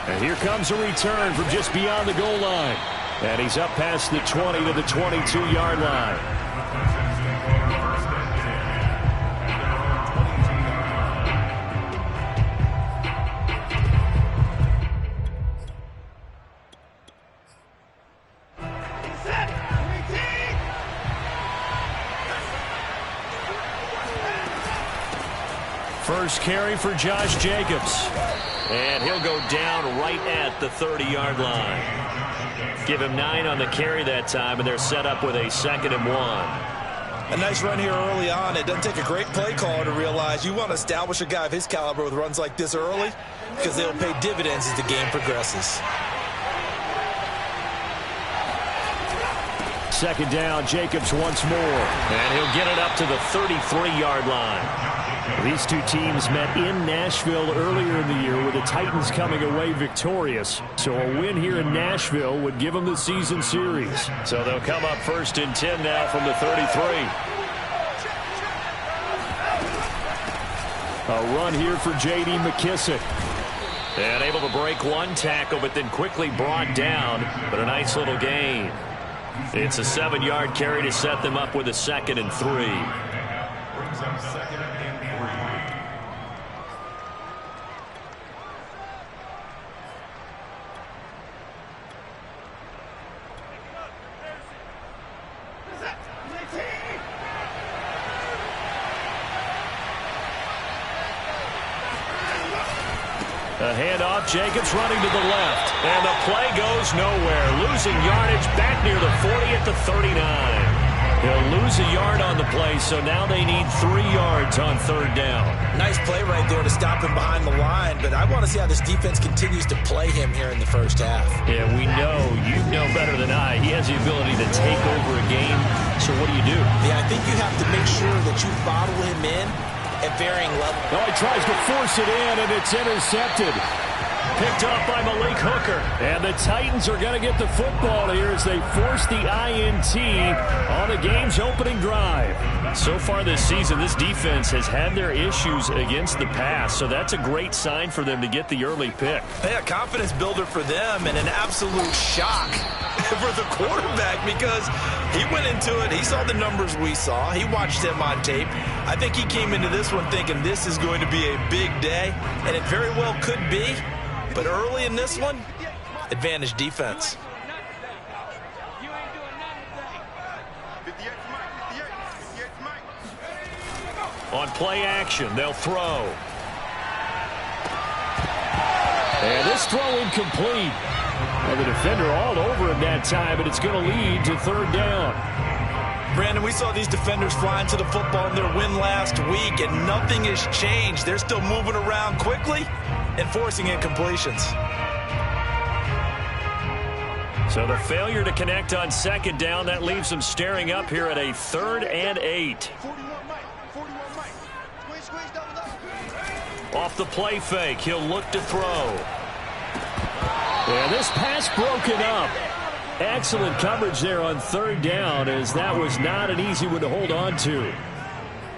And here comes a return from just beyond the goal line. And he's up past the 20 to the 22-yard line. First carry for Josh Jacobs. And he'll go down right at the 30-yard line. Give him 9 on the carry that time, and they're set up with a 2nd and 1. A nice run here early on. It doesn't take a great play caller to realize you want to establish a guy of his caliber with runs like this early because they'll pay dividends as the game progresses. 2nd down, Jacobs once more. And he'll get it up to the 33-yard line. These two teams met in Nashville earlier in the year with the Titans coming away victorious. So a win here in Nashville would give them the season series. So they'll come up 1st and 10 now from the 33. A run here for J.D. McKissic. And able to break one tackle, but then quickly brought down. But a nice little gain. It's a 7-yard carry to set them up with a 2nd and 3. A handoff, Jacobs running to the left. And the play goes nowhere. Losing yardage back near the 40 at the 39. He'll lose a yard on the play, so now they need 3 yards on 3rd down. Nice play right there to stop him behind the line, but I want to see how this defense continues to play him here in the first half. Yeah, we know, you know better than I, he has the ability to take over a game. So what do? Yeah, I think you have to make sure that you bottle him in at varying levels. Oh, he tries to force it in, and it's intercepted. Picked up by Malik Hooker. And the Titans are going to get the football here as they force the INT on the game's opening drive. So far this season, this defense has had their issues against the pass, so that's a great sign for them to get the early pick. Yeah, confidence builder for them and an absolute shock for the quarterback because he went into it. He saw the numbers we saw. He watched them on tape. I think he came into this one thinking this is going to be a big day, and it very well could be. But early in this one, advantage defense. On play action, they'll throw. And this throw incomplete. Well, the defender all over him that time, but it's going to lead to 3rd down. Brandon, we saw these defenders flying to the football in their win last week, and nothing has changed. They're still moving around quickly and forcing incompletions. So the failure to connect on 2nd down, that leaves them staring up here at a 3rd and 8. Off the play fake, he'll look to throw. And this pass broken up. Excellent coverage there on 3rd down, as that was not an easy one to hold on to.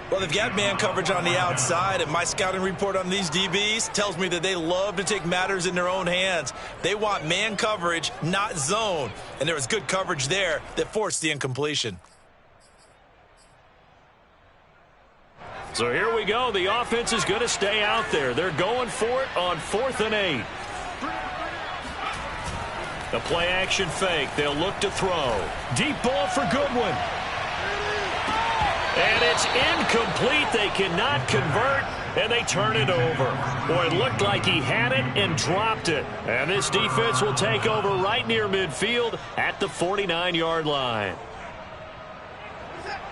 Well, they've got man coverage on the outside, and my scouting report on these DBs tells me that they love to take matters in their own hands. They want man coverage, not zone. And there was good coverage there that forced the incompletion. So here we go. The offense is going to stay out there. They're going for it on 4th and 8. The play action fake. They'll look to throw. Deep ball for Goodwin. And it's incomplete. They cannot convert, and they turn it over. Boy, it looked like he had it and dropped it. And this defense will take over right near midfield at the 49-yard line.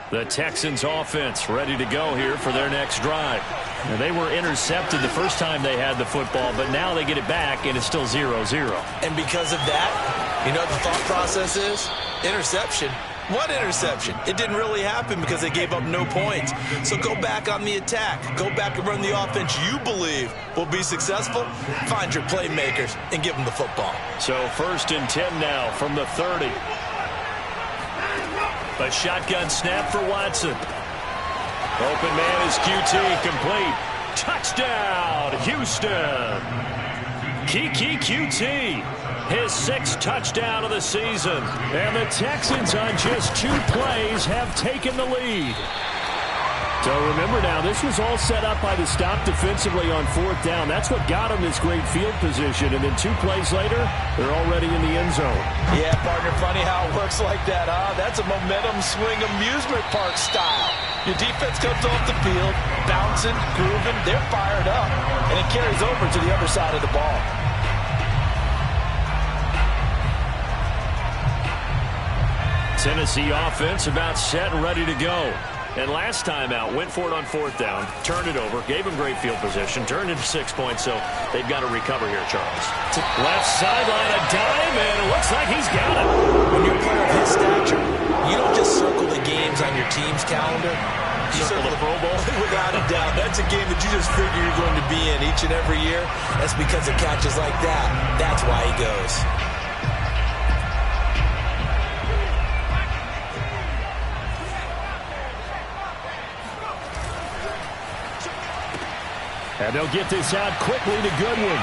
The Texans offense ready to go here for their next drive. And they were intercepted the first time they had the football, but now they get it back, and it's still 0-0. And because of that, you know what the thought process is? Interception. What interception? It didn't really happen because they gave up no points. So go back on the attack. Go back and run the offense you believe will be successful. Find your playmakers and give them the football. So 1st and 10 now from the 30. A shotgun snap for Watson. Open man is QT, complete. Touchdown, Houston. Keke Coutee, his 6th touchdown of the season. And the Texans on just 2 plays have taken the lead. So remember now, this was all set up by the stop defensively on 4th down. That's what got them this great field position. And then 2 plays later, they're already in the end zone. Yeah, partner, funny how it works like that, huh? That's a momentum swing amusement park style. Your defense comes off the field, bouncing, grooving, they're fired up, and it carries over to the other side of the ball. Tennessee offense about set and ready to go. And last time out, went for it on 4th down, turned it over, gave him great field position, turned into 6 points, so they've got to recover here, Charles. Left sideline, a dime, and it looks like he's got it. When you're a player of his stature, you don't just circle the games on your team's calendar. You circle the Pro Bowl? Without a doubt. That's a game that you just figure you're going to be in each and every year. That's because of catches like that. That's why he goes. And they'll get this out quickly to Goodwin.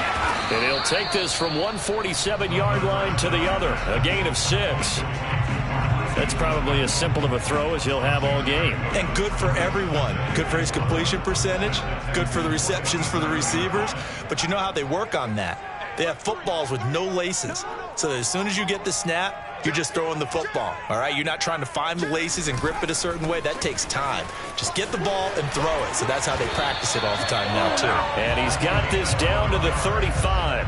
And he'll take this from 147-yard line to the other. A gain of 6. That's probably as simple of a throw as he'll have all game. And good for everyone. Good for his completion percentage. Good for the receptions for the receivers. But you know how they work on that. They have footballs with no laces. So that as soon as you get the snap, you're just throwing the football, all right? You're not trying to find the laces and grip it a certain way. That takes time. Just get the ball and throw it. So that's how they practice it all the time now, too. And he's got this down to the 35.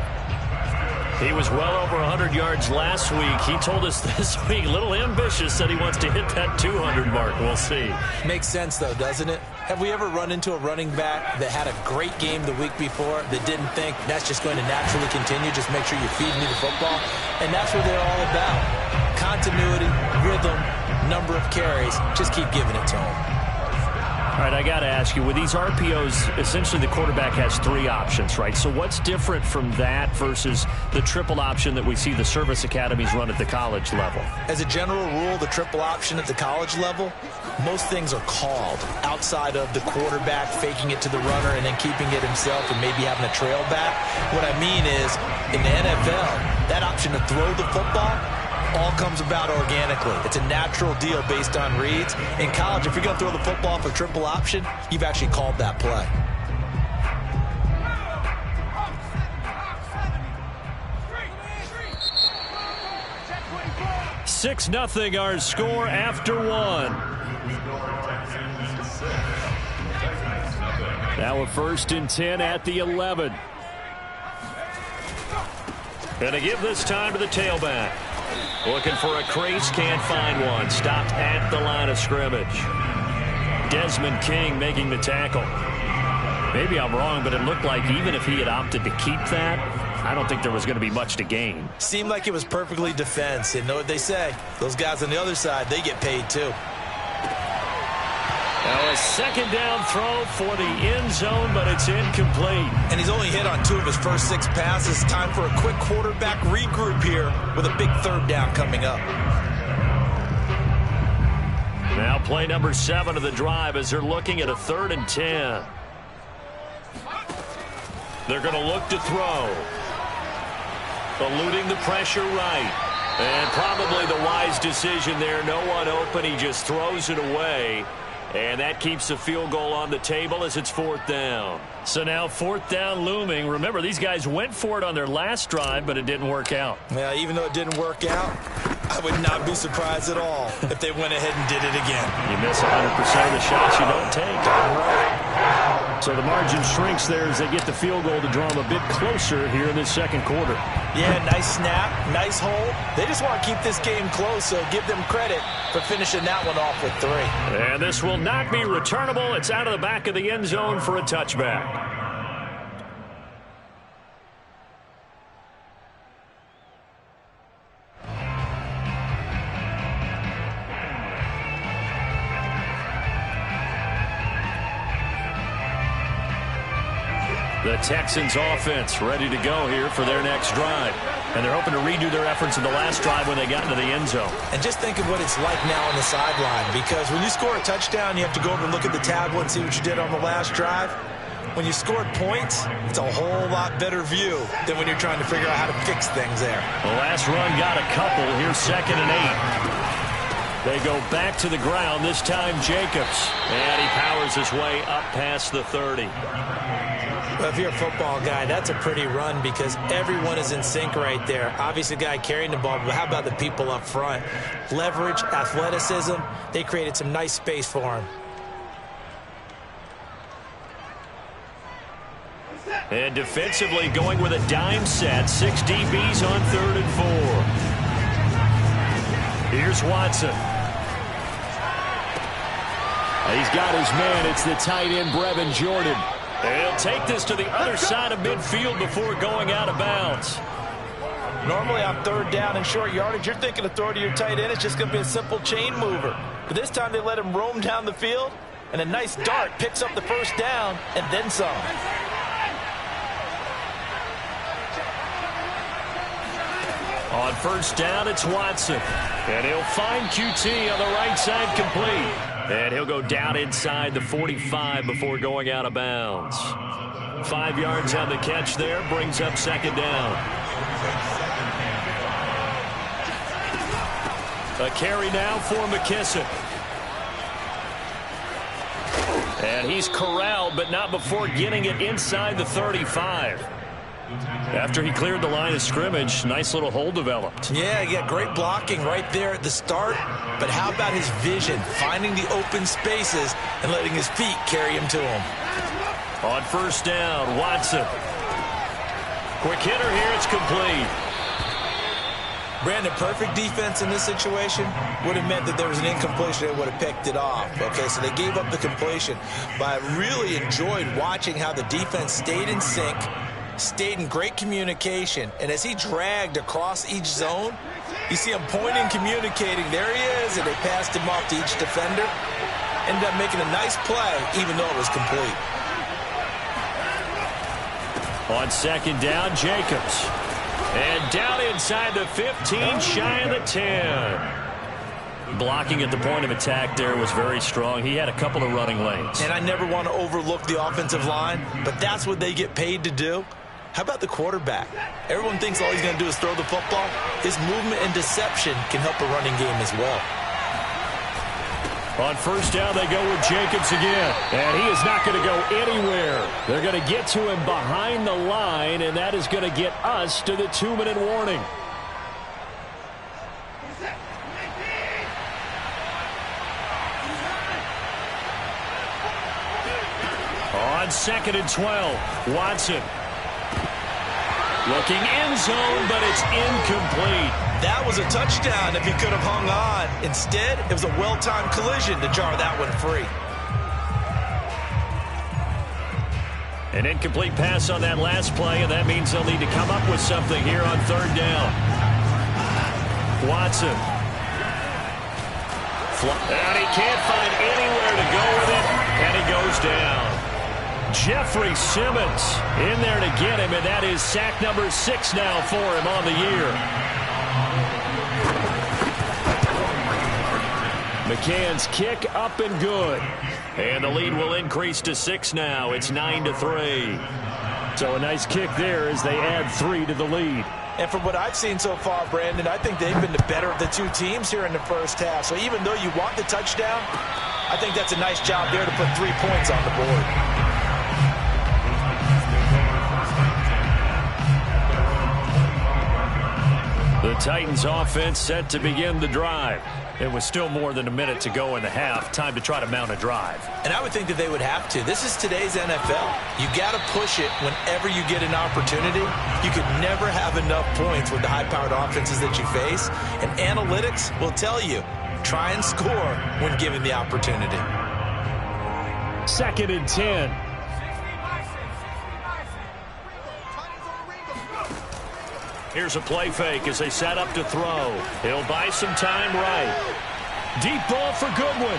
He was well over 100 yards last week. He told us this week, a little ambitious, said he wants to hit that 200 mark. We'll see. Makes sense, though, doesn't it? Have we ever run into a running back that had a great game the week before that didn't think that's just going to naturally continue? Just make sure you feed me the football. And that's what they're all about. Continuity, rhythm, number of carries. Just keep giving it to them. All right, I got to ask you, with these RPOs, essentially the quarterback has 3 options, right? So what's different from that versus the triple option that we see the service academies run at the college level? As a general rule, the triple option at the college level, most things are called outside of the quarterback faking it to the runner and then keeping it himself and maybe having a trail back. What I mean is, in the NFL, that option to throw the football all comes about organically. It's a natural deal based on reads. In college, if you're going to throw the football for triple option, you've actually called that play. Six 0 our score after 1. Now a 1st and 10 at the 11. And to give this time to the tailback. Looking for a crease, can't find one. Stopped at the line of scrimmage. Desmond King making the tackle. Maybe I'm wrong, but it looked like even if he had opted to keep that, I don't think there was going to be much to gain. Seemed like it was perfectly defense. And know what they say? Those guys on the other side, they get paid too. Now a 2nd down throw for the end zone, but it's incomplete. And he's only hit on 2 of his first 6 passes. Time for a quick quarterback regroup here with a big 3rd down coming up. Now play number 7 of the drive as they're looking at a 3rd and 10. They're going to look to throw. Eluding the pressure right. And probably the wise decision there. No one open. He just throws it away. And that keeps the field goal on the table as it's 4th down. So now 4th down looming. Remember, these guys went for it on their last drive, but it didn't work out. Yeah, even though it didn't work out, I would not be surprised at all if they went ahead and did it again. You miss 100% of the shots you don't take. Right. So the margin shrinks there as they get the field goal to draw them a bit closer here in this 2nd quarter. Yeah, nice snap, nice hold. They just want to keep this game close, so give them credit for finishing that one off with 3. And this will not be returnable. It's out of the back of the end zone for a touchback. The Texans offense ready to go here for their next drive. And they're hoping to redo their efforts in the last drive when they got into the end zone. And just think of what it's like now on the sideline, because when you score a touchdown, you have to go over and look at the tablet and see what you did on the last drive. when you scored points, it's a whole lot better view than when you're trying to figure out how to fix things there. The last run got a couple. Here's 2nd and 8. They go back to the ground, this time Jacobs. And he powers his way up past the 30. Well, if you're a football guy, that's a pretty run because everyone is in sync right there. Obviously, the guy carrying the ball, but how about the people up front? Leverage, athleticism, they created some nice space for him. And defensively going with a dime set. 6 DBs on 3rd and 4. Here's Watson. He's got his man. It's the tight end, Brevin Jordan. He'll take this to the other side of midfield before going out of bounds. Normally on 3rd down and short yardage, you're thinking to throw to your tight end. It's just going to be a simple chain mover. But this time they let him roam down the field, and a nice dart picks up the 1st down and then some. On 1st down, it's Watson. And he'll find QT on the right side complete. And he'll go down inside the 45 before going out of bounds. 5 yards on the catch there, brings up 2nd down. A carry now for McKissick. And he's corralled, but not before getting it inside the 35. After he cleared the line of scrimmage, nice little hole developed. Yeah, he got great blocking right there at the start. But how about his vision, finding the open spaces and letting his feet carry him to him? On 1st down, Watson. Quick hitter here, it's complete. Brandon, perfect defense in this situation would have meant that there was an incompletion. They would have picked it off. Okay, so they gave up the completion. But I really enjoyed watching how the defense stayed in sync, stayed in great communication, and as he dragged across each zone, you see him pointing, communicating. There he is, and they passed him off to each defender. Ended up making a nice play, even though it was complete. On 2nd down, Jacobs. And down inside the 15, shy of the 10. Blocking at the point of attack there was very strong. He had a couple of running lanes. And I never want to overlook the offensive line, but that's what they get paid to do. How about the quarterback? Everyone thinks all he's going to do is throw the football. His movement and deception can help a running game as well. On 1st down, they go with Jacobs again. And he is not going to go anywhere. They're going to get to him behind the line, and that is going to get us to the 2-minute warning. On 2nd and 12, Watson. Looking end zone, but it's incomplete. That was a touchdown if he could have hung on. Instead, it was a well-timed collision to jar that one free. An incomplete pass on that last play, and that means they'll need to come up with something here on 3rd down. Watson. And he can't find anywhere to go with it, and he goes down. Jeffrey Simmons in there to get him, and that is sack number 6 now for him on the year. McCann's kick up and good. And the lead will increase to 6 now. It's 9-3. So a nice kick there as they add 3 to the lead. And from what I've seen so far, Brandon, I think they've been the better of the two teams here in the first half. So even though you want the touchdown, I think that's a nice job there to put 3 points on the board. The Titans offense set to begin the drive. It was still more than a minute to go in the half. Time to try to mount a drive. And I would think that they would have to. This is today's NFL. You got to push it whenever you get an opportunity. You could never have enough points with the high-powered offenses that you face. And analytics will tell you, try and score when given the opportunity. 2nd and 10. Here's a play fake as they set up to throw. He'll buy some time right. Deep ball for Goodwin.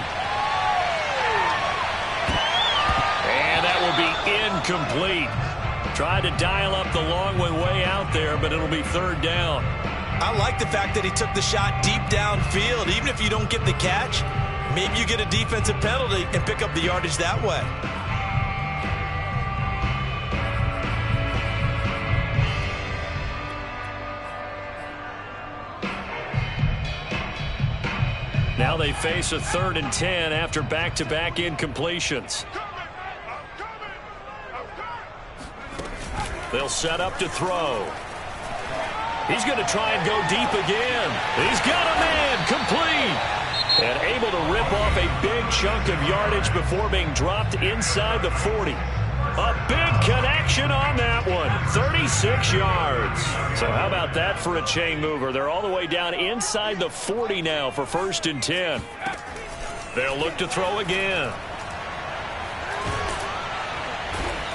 And that will be incomplete. Tried to dial up the long one way out there, but it'll be 3rd down. I like the fact that he took the shot deep downfield. Even if you don't get the catch, maybe you get a defensive penalty and pick up the yardage that way. Now they face a 3rd and 10 after back-to-back incompletions. They'll set up to throw. He's going to try and go deep again. He's got a man, complete. And able to rip off a big chunk of yardage before being dropped inside the 40. A big connection on that one. 36 yards. So how about that for a chain mover? They're all the way down inside the 40 now for 1st and 10. They'll look to throw again.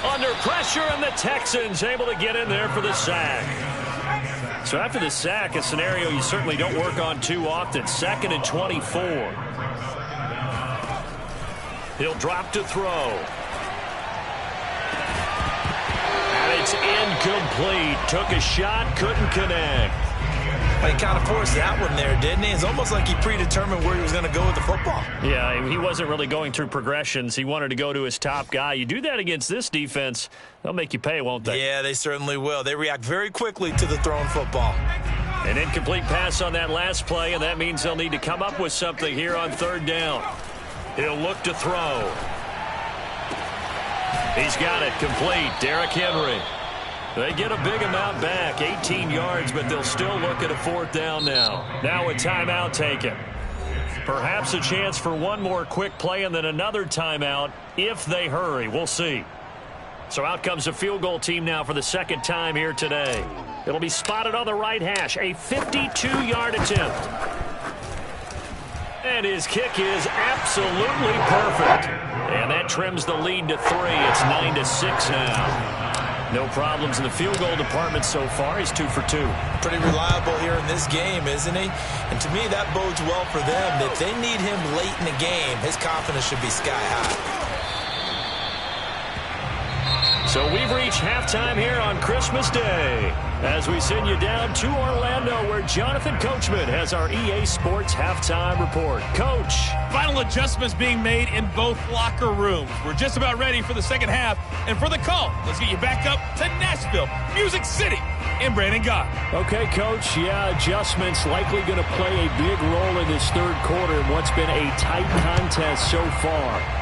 Under pressure, and the Texans able to get in there for the sack. So after the sack, a scenario you certainly don't work on too often. 2nd and 24. He'll drop to throw. And it's incomplete. Took a shot, couldn't connect. He kind of forced that one there, didn't he? It's almost like he predetermined where he was going to go with the football. Yeah, he wasn't really going through progressions. He wanted to go to his top guy. You do that against this defense, they'll make you pay, won't they? Yeah, they certainly will. They react very quickly to the thrown football. An incomplete pass on that last play, and that means they'll need to come up with something here on 3rd down. He'll look to throw. He's got it complete. Derrick Henry. They get a big amount back, 18 yards, but they'll still look at a 4th down now. Now a timeout taken. Perhaps a chance for one more quick play and then another timeout if they hurry. We'll see. So out comes a field goal team now for the 2nd time here today. It'll be spotted on the right hash, a 52-yard attempt. And his kick is absolutely perfect. And that trims the lead to 3. It's 9-6 now. No problems in the field goal department so far. He's 2 for 2. Pretty reliable here in this game, isn't he? And to me, that bodes well for them. If they need him late in the game, his confidence should be sky high. So we've reached halftime here on Christmas Day as we send you down to Orlando where Jonathan Coachman has our EA Sports Halftime Report. Coach. Final adjustments being made in both locker rooms. We're just about ready for the second half. And for the call, let's get you back up to Nashville, Music City, and Brandon Gott. Okay, Coach. Yeah, adjustments likely going to play a big role in this 3rd quarter in what's been a tight contest so far.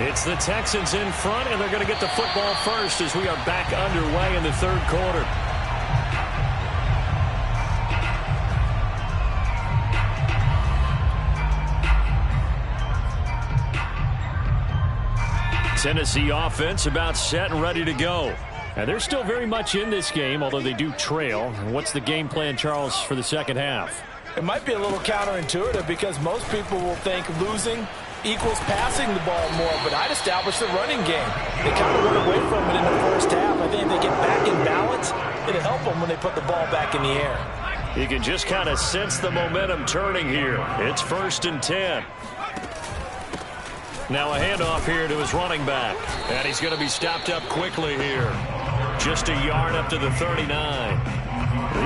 It's the Texans in front, and they're going to get the football first as we are back underway in the 3rd quarter. Tennessee offense about set and ready to go. And they're still very much in this game, although they do trail. What's the game plan, Charles, for the 2nd half? It might be a little counterintuitive because most people will think losing equals passing the ball more, but I'd establish the running game. They kind of went away from it in the 1st half. I think if they get back in balance, it'll help them when they put the ball back in the air. You can just kind of sense the momentum turning here. It's 1st and 10. Now a handoff here to his running back. And he's going to be stopped up quickly here. Just a yard up to the 39.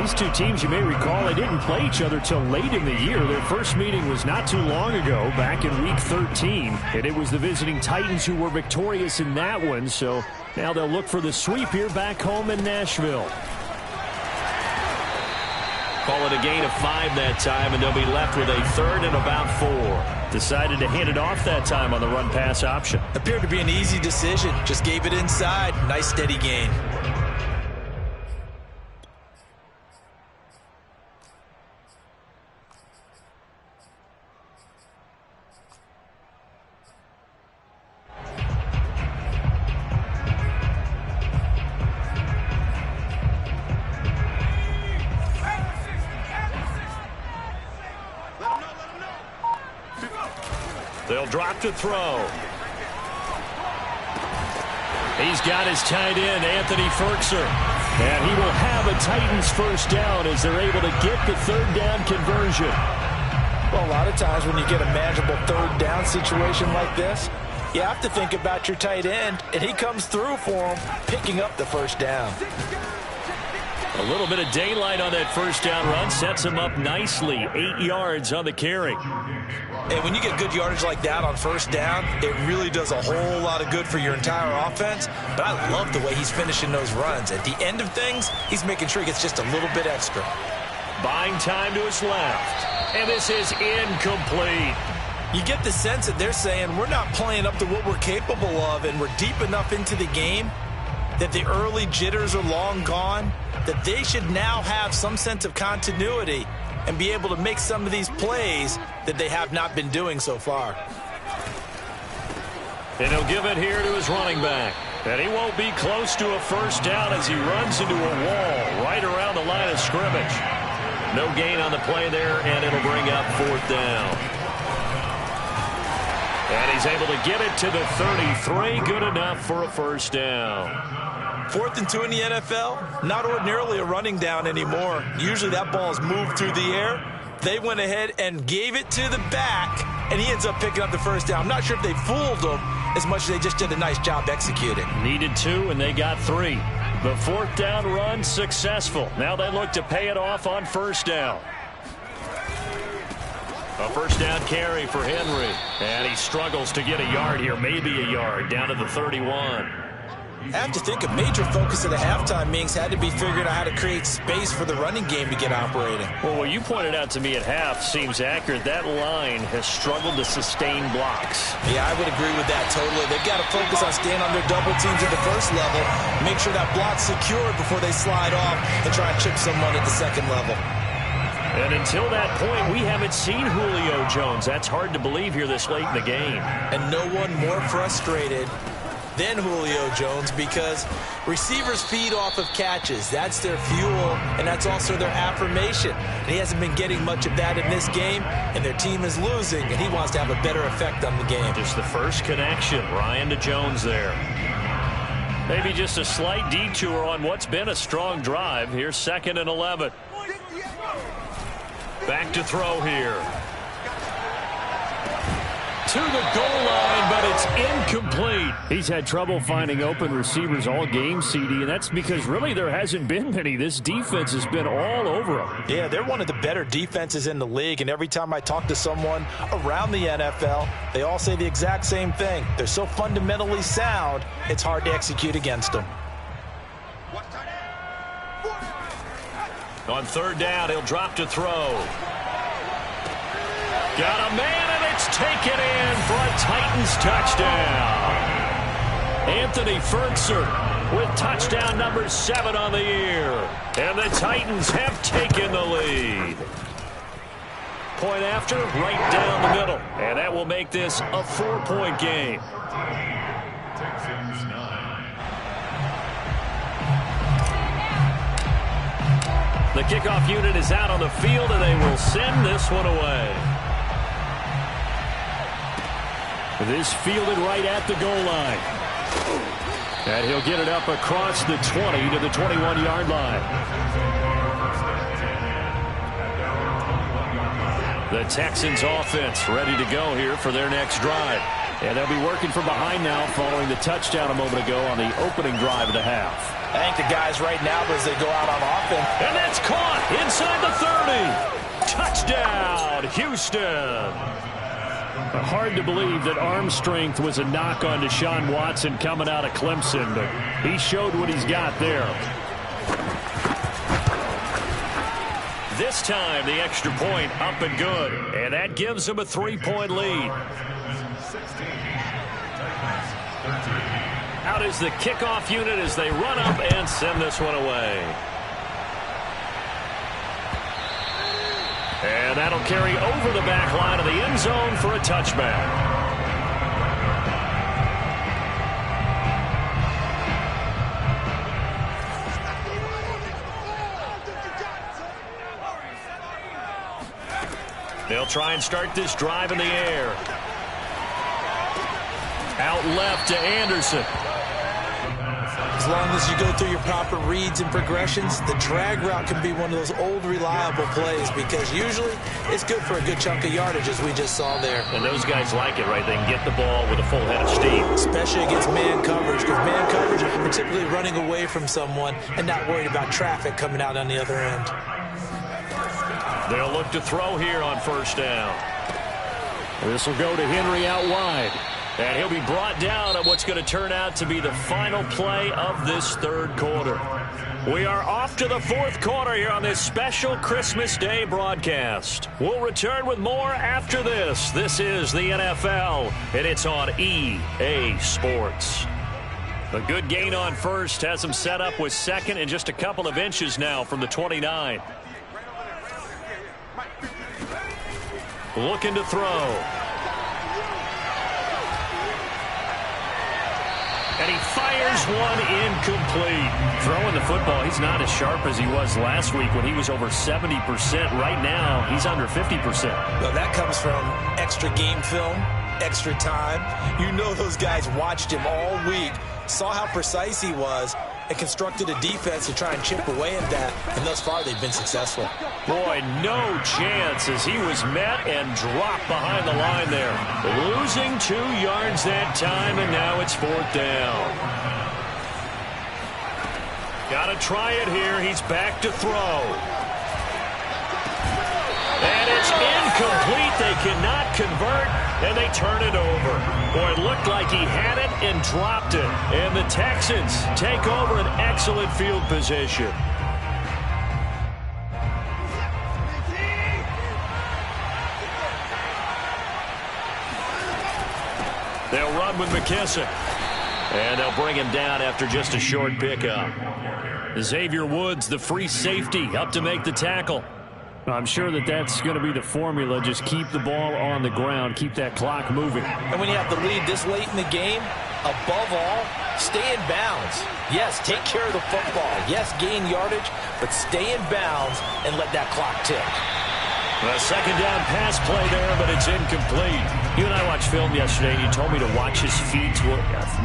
These two teams, you may recall, they didn't play each other till late in the year. Their first meeting was not too long ago, back in Week 13. And it was the visiting Titans who were victorious in that one. So now they'll look for the sweep here back home in Nashville. Call it a gain of 5 that time, and they'll be left with a 3rd and about 4. Decided to hand it off that time on the run-pass option. Appeared to be an easy decision. Just gave it inside. Nice steady gain. They'll drop to throw. He's got his tight end, Anthony Firkser. And he will have a Titans 1st down as they're able to get the 3rd down conversion. Well, a lot of times when you get a manageable 3rd down situation like this, you have to think about your tight end, and he comes through for him, picking up the 1st down. A little bit of daylight on that 1st down run sets him up nicely. 8 yards on the carry. And when you get good yardage like that on 1st down, it really does a whole lot of good for your entire offense. But I love the way he's finishing those runs. At the end of things, he's making sure he gets just a little bit extra. Buying time to his left. And this is incomplete. You get the sense that they're saying we're not playing up to what we're capable of, and we're deep enough into the game that the early jitters are long gone, that they should now have some sense of continuity and be able to make some of these plays that they have not been doing so far. And he'll give it here to his running back. And he won't be close to a first down as he runs into a wall right around the line of scrimmage. No gain on the play there, and it'll bring up fourth down. And he's able to get it to the 33. Good enough for a first down. 4th and 2 in the NFL, not ordinarily a running down anymore. Usually that ball is moved through the air. They went ahead and gave it to the back, and he ends up picking up the first down. I'm not sure if they fooled him as much as they just did a nice job executing. Needed 2, and they got 3. The fourth down run successful. Now they look to pay it off on first down. A first down carry for Henry. And he struggles to get a yard here, maybe a yard, down to the 31. I have to think a major focus of the halftime meetings had to be figuring out how to create space for the running game to get operating. Well, what you pointed out to me at half seems accurate. That line has struggled to sustain blocks. Yeah, I would agree with that totally. They've got to focus on staying on their double teams at the first level, make sure that block's secured before they slide off and try and chip someone at the second level. And until that point, we haven't seen Julio Jones. That's hard to believe here this late in the game. And no one more frustrated than Julio Jones, because receivers feed off of catches. That's their fuel, and that's also their affirmation. And he hasn't been getting much of that in this game, and their team is losing, and he wants to have a better effect on the game. Just the first connection, Ryan to Jones there. Maybe just a slight detour on what's been a strong drive. Here's 2nd and 11. Back to throw here. To the goal line, but it's incomplete. He's had trouble finding open receivers all game, CD, and that's because really there hasn't been many. This defense has been all over them. Yeah, they're one of the better defenses in the league, and every time I talk to someone around the NFL, they all say the exact same thing. They're so fundamentally sound, it's hard to execute against them. On 3rd down, he'll drop to throw. Got a man, and it's taken in for a Titans touchdown. Anthony Fertzer with touchdown number 7 on the year. And the Titans have taken the lead. Point after, right down the middle. And that will make this a 4-point game. The kickoff unit is out on the field, and they will send this one away. This fielded right at the goal line. And he'll get it up across the 20 to the 21-yard line. The Texans offense ready to go here for their next drive. And they'll be working from behind now following the touchdown a moment ago on the opening drive of the half. I think the guys right now, as they go out on offense. And that's caught inside the 30. Touchdown, Houston. Hard to believe that arm strength was a knock on Deshaun Watson coming out of Clemson, but he showed what he's got there. This time, the extra point up and good, and that gives him a 3-point lead. Out is the kickoff unit as they run up and send this one away. And that'll carry over the back line of the end zone for a touchback. They'll try and start this drive in the air. Out left to Anderson. As long as you go through your proper reads and progressions, the drag route can be one of those old reliable plays, because usually it's good for a good chunk of yardage, as we just saw there. And those guys like it, right? They can get the ball with a full head of steam. Especially against man coverage, because man coverage, you're typically running away from someone and not worried about traffic coming out on the other end. They'll look to throw here on first down. This will go to Henry out wide. And he'll be brought down on what's going to turn out to be the final play of this third quarter. We are off to the fourth quarter here on this special Christmas Day broadcast. We'll return with more after this. This is the NFL, and it's on EA Sports. A good gain on first has him set up with second and just a couple of inches now from the 29. Looking to throw. And he fires one incomplete. Throwing the football, he's not as sharp as he was last week when he was over 70%. Right now, he's under 50%. Well, that comes from extra game film, extra time. You know those guys watched him all week, saw how precise he was, and constructed a defense to try and chip away at that. And thus far, they've been successful. Boy, no chance as he was met and dropped behind the line there. Losing 2 yards that time, and now it's fourth down. Got to try it here. He's back to throw. And it's incomplete. They cannot convert, and they turn it over. Boy, it looked like he had it and dropped it. And the Texans take over an excellent field position. They'll run with McKissick. And they'll bring him down after just a short pickup. Xavier Woods, the free safety, up to make the tackle. I'm sure that's going to be the formula. Just keep the ball on the ground. Keep that clock moving. And when you have the lead this late in the game, above all, stay in bounds. Yes, take care of the football. Yes, gain yardage, but stay in bounds and let that clock tick. A second down pass play there, but it's incomplete. You and I watched film yesterday, and you told me to watch his feet. For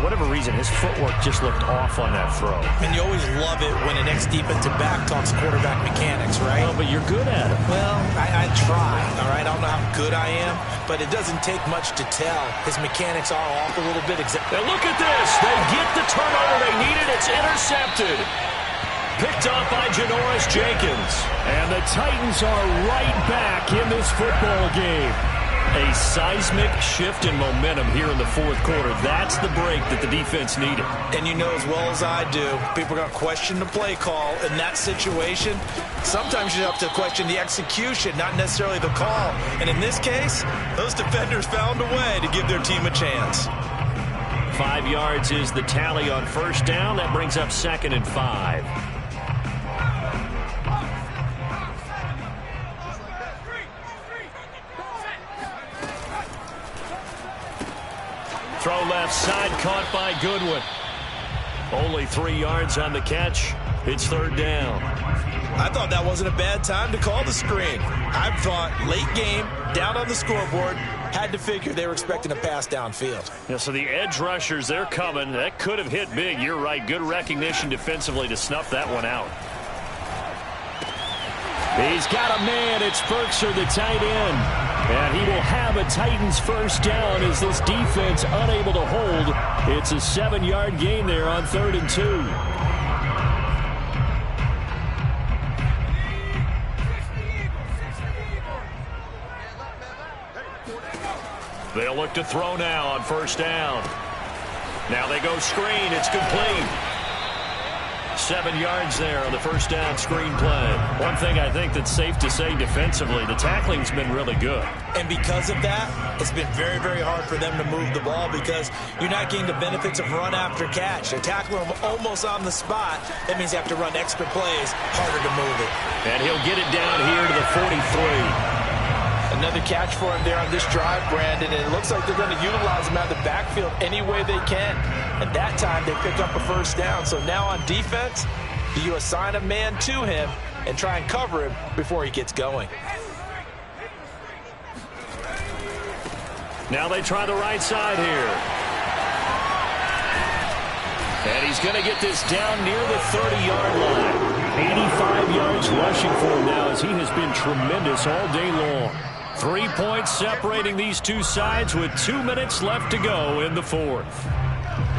whatever reason, his footwork just looked off on that throw. And you always love it when an ex-defensive back talks quarterback mechanics, right? Well, but you're good at it. Well, I try, all right? I don't know how good I am, but it doesn't take much to tell. His mechanics are off a little bit. And look at this. They get the turnover they needed. It's intercepted. Picked up by Janoris Jenkins. And the Titans are right back in this football game. A seismic shift in momentum here in the fourth quarter. That's the break that the defense needed. And you know as well as I do, people are going to question the play call in that situation. Sometimes you have to question the execution, not necessarily the call. And in this case, those defenders found a way to give their team a chance. 5 yards is the tally on first down. That brings up 2nd and 5. Throw left side, caught by Goodwin. Only 3 yards on the catch. It's third down. I thought that wasn't a bad time to call the screen. I thought late game, down on the scoreboard, had to figure they were expecting a pass downfield. Yeah, so the edge rushers, they're coming. That could have hit big. You're right. Good recognition defensively to snuff that one out. He's got a man. It's Firkser, the tight end. And he will have a Titans first down as this defense unable to hold. It's a 7-yard gain there on 3rd and 2. They'll look to throw now on first down. Now they go screen. It's complete. 7 yards there on the first down screen play. One thing I think that's safe to say defensively, the tackling's been really good. And because of that, it's been very, very hard for them to move the ball because you're not getting the benefits of run after catch. They tackle them almost on the spot. That means you have to run extra plays, harder to move it. And he'll get it down here to the 43. Another catch for him there on this drive, Brandon, and it looks like they're going to utilize him out of the backfield any way they can. And that time, they pick up a first down. So now on defense, do you assign a man to him and try and cover him before he gets going? Now they try the right side here. And he's going to get this down near the 30-yard line. 85 yards rushing for him now as he has been tremendous all day long. 3 points separating these two sides with 2 minutes left to go in the fourth.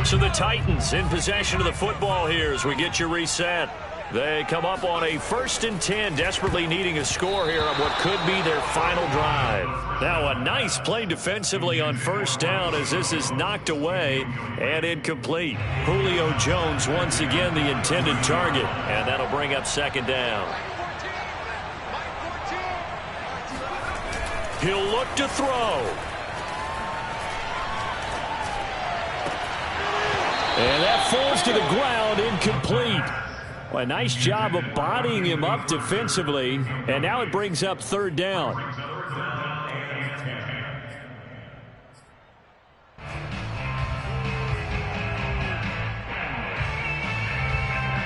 So the Titans in possession of the football here as we get you reset. They come up on a 1st and 10, desperately needing a score here on what could be their final drive. Now a nice play defensively on 1st down as this is knocked away and incomplete. Julio Jones once again the intended target, and that'll bring up 2nd down. He'll look to throw. And that falls to the ground, incomplete. Well, a nice job of bodying him up defensively, and now it brings up 3rd down.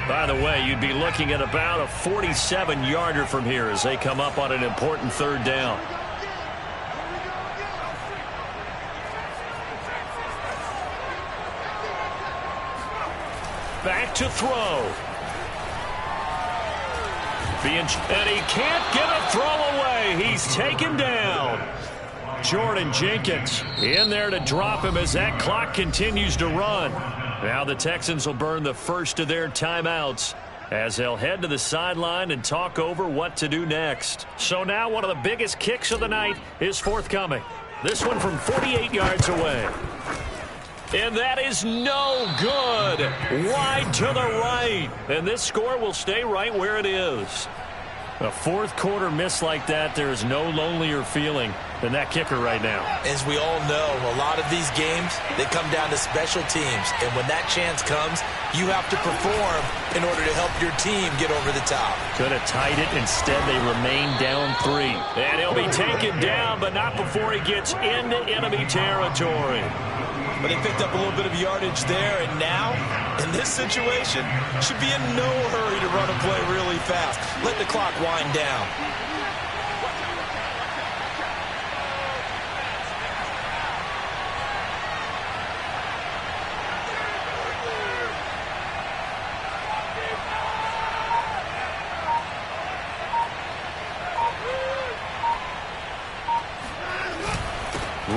By the way, you'd be looking at about a 47-yarder from here as they come up on an important 3rd down. Back to throw. And he can't get a throw away. He's taken down. Jordan Jenkins in there to drop him as that clock continues to run. Now the Texans will burn the first of their timeouts as they'll head to the sideline and talk over what to do next. So now one of the biggest kicks of the night is forthcoming. This one from 48 yards away. And that is no good. Wide to the right. And this score will stay right where it is. A 4th quarter miss like that, there is no lonelier feeling than that kicker right now. As we all know, a lot of these games, they come down to special teams. And when that chance comes, you have to perform in order to help your team get over the top. Could have tied it. Instead, they remain down 3. And he'll be taken down, but not before he gets into enemy territory. But they picked up a little bit of yardage there, and now, in this situation, should be in no hurry to run a play really fast. Let the clock wind down.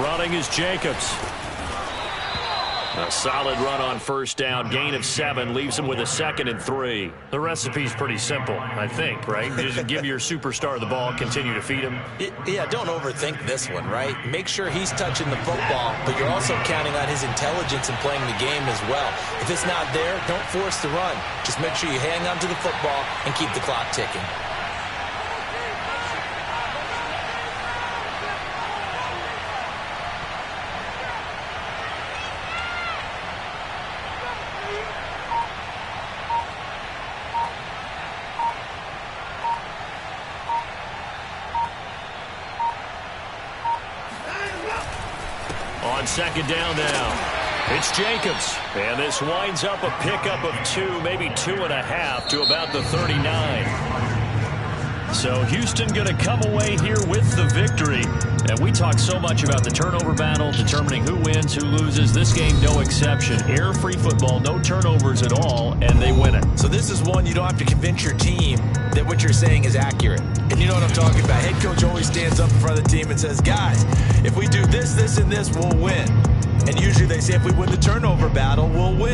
Running is Jacobs. A solid run on 1st down. Gain of 7 leaves him with a 2nd and 3. The recipe's pretty simple, I think, right? Just give your superstar the ball, continue to feed him. Yeah, don't overthink this one, right? Make sure he's touching the football, but you're also counting on his intelligence in playing the game as well. If it's not there, don't force the run. Just make sure you hang on to the football and keep the clock ticking. On 2nd down now, it's Jacobs. And this winds up a pickup of 2, maybe 2.5 to about the 39. So Houston going to come away here with the victory. And we talk so much about the turnover battle, determining who wins, who loses. This game, no exception. Air-free football, no turnovers at all, and they win it. So this is one you don't have to convince your team that what you're saying is accurate. And you know what I'm talking about. Head coach always stands up in front of the team and says, guys, if we do this, this, and this, we'll win. And usually they say if we win the turnover battle, we'll win.